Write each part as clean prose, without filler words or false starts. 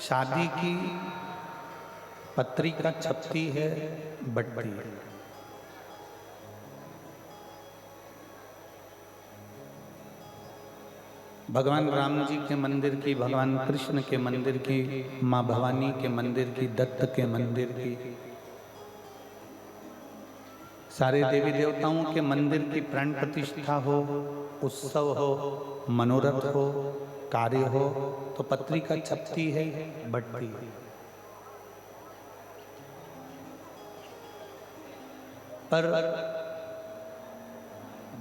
शादी की पत्रिका छपती है, बटती है। भगवान राम जी के मंदिर की, भगवान कृष्ण के मंदिर की, माँ भवानी के मंदिर की, दत्त के मंदिर की, सारे देवी देवताओं के मंदिर की प्राण प्रतिष्ठा हो, उत्सव हो, मनोरथ हो, कार्य हो, तो पत्रिका छपती है, बटती है। पर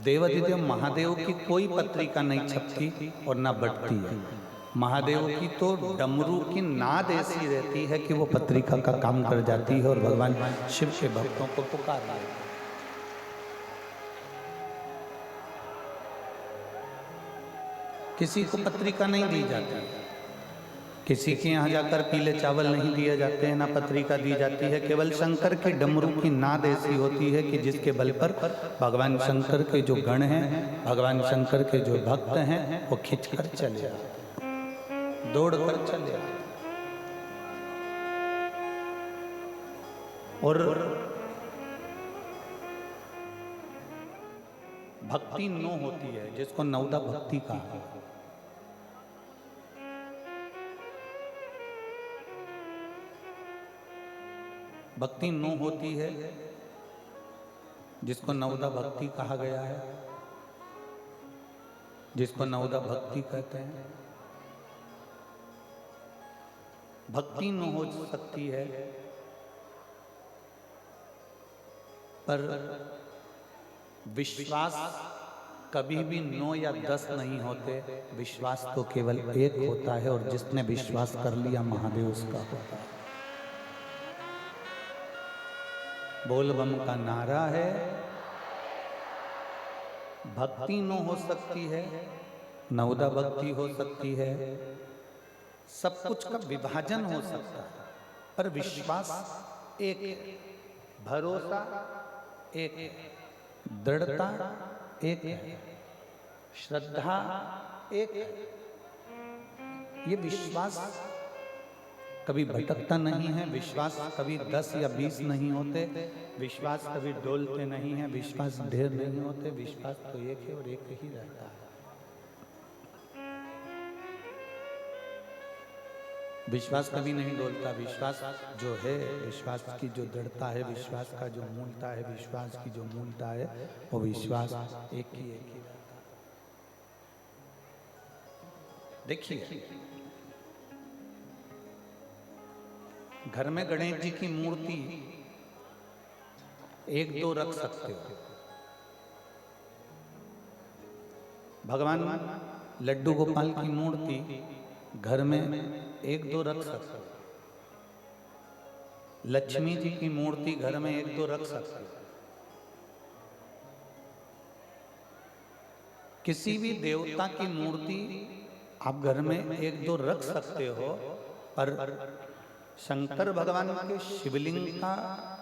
देवाधिदेव महादेव की कोई पत्रिका नहीं छपती और ना बढ़ती है। महादेव की तो डमरू की नाद ऐसी रहती है कि वो पत्रिका का काम कर जाती है और भगवान शिव के भक्तों को पुकार लेते हैं। किसी को पत्रिका नहीं दी जाती, किसी के यहाँ जाकर पीले चावल नहीं दिए जाते हैं, ना पत्रिका दी जाती है। केवल शंकर के डमरू की नाद ऐसी होती है कि जिसके बल पर भगवान शंकर के जो गण हैं, भगवान शंकर के जो भक्त हैं, वो खिंचकर चले आते, दौड़कर चले आते। और भक्ति नो होती है, जिसको नवदा भक्ति कहा है। भक्ति नो होती है, जिसको नवदा भक्ति कहा गया है, जिसको नवदा भक्ति कहते हैं। भक्ति नो हो सकती है, पर विश्वास कभी भी 9 या 10 नहीं होते। विश्वास तो केवल एक होता है, और जिसने विश्वास कर लिया महादेव उसका होता है। बोल बम का नारा है। भक्ति नो हो सकती है, नवदा भक्ति हो सकती है, सब कुछ का विभाजन हो सकता है, पर विश्वास एक, भरोसा एक, दृढ़ता एक है, श्रद्धा एक। ये विश्वास कभी भटकता नहीं है, विश्वास कभी 10 या 20 नहीं होते, विश्वास कभी डोलते नहीं है, विश्वास ढेर नहीं होते, विश्वास तो एक है और एक ही रहता है। विश्वास कभी नहीं डोलता। विश्वास जो है, विश्वास की जो दृढ़ता है, विश्वास का जो मूलता है, विश्वास की जो मूलता है, वो विश्वास एक ही रहता है। देखिए, घर में गणेश जी की मूर्ति 1-2 रख सकते हो। भगवान लड्डू गोपाल की मूर्ति घर में 1-2 रख सकते हो। लक्ष्मी जी की मूर्ति घर में 1-2 रख सकते हो। किसी भी देवता की मूर्ति आप घर में 1-2 रख सकते हो, पर शंकर भगवान के शिवलिंग का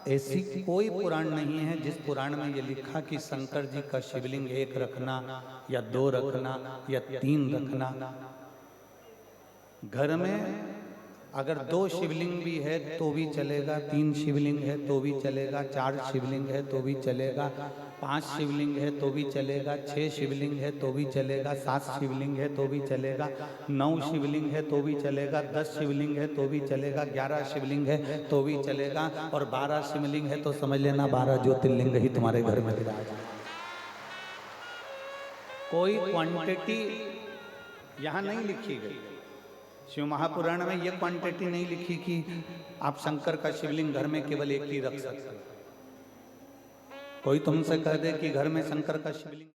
ऐसी कोई पुराण नहीं है जिस पुराण में ये लिखा कि शंकर जी का शिवलिंग 1 रखना या 2 रखना या 3 रखना। घर में अगर 2 शिवलिंग भी है तो भी चलेगा, 3 शिवलिंग है तो भी चलेगा, 4 शिवलिंग है तो भी चलेगा, 5 शिवलिंग है तो भी चलेगा, 6 शिवलिंग है तो भी चलेगा, 7 शिवलिंग है तो भी चलेगा, 9 शिवलिंग है तो भी चलेगा, 10 शिवलिंग है तो भी चलेगा, 11 शिवलिंग है तो भी चलेगा, और 12 शिवलिंग है तो समझ लेना 12 ज्योतिर्लिंग ही तुम्हारे घर में विराज। कोई क्वांटिटी यहाँ नहीं लिखी गई। शिव महापुराण में ये क्वांटिटी नहीं लिखी कि आप शंकर का शिवलिंग घर में केवल 1 ही रख सकते हो। कोई तुमसे कह दे कि घर में शंकर का शिवलिंग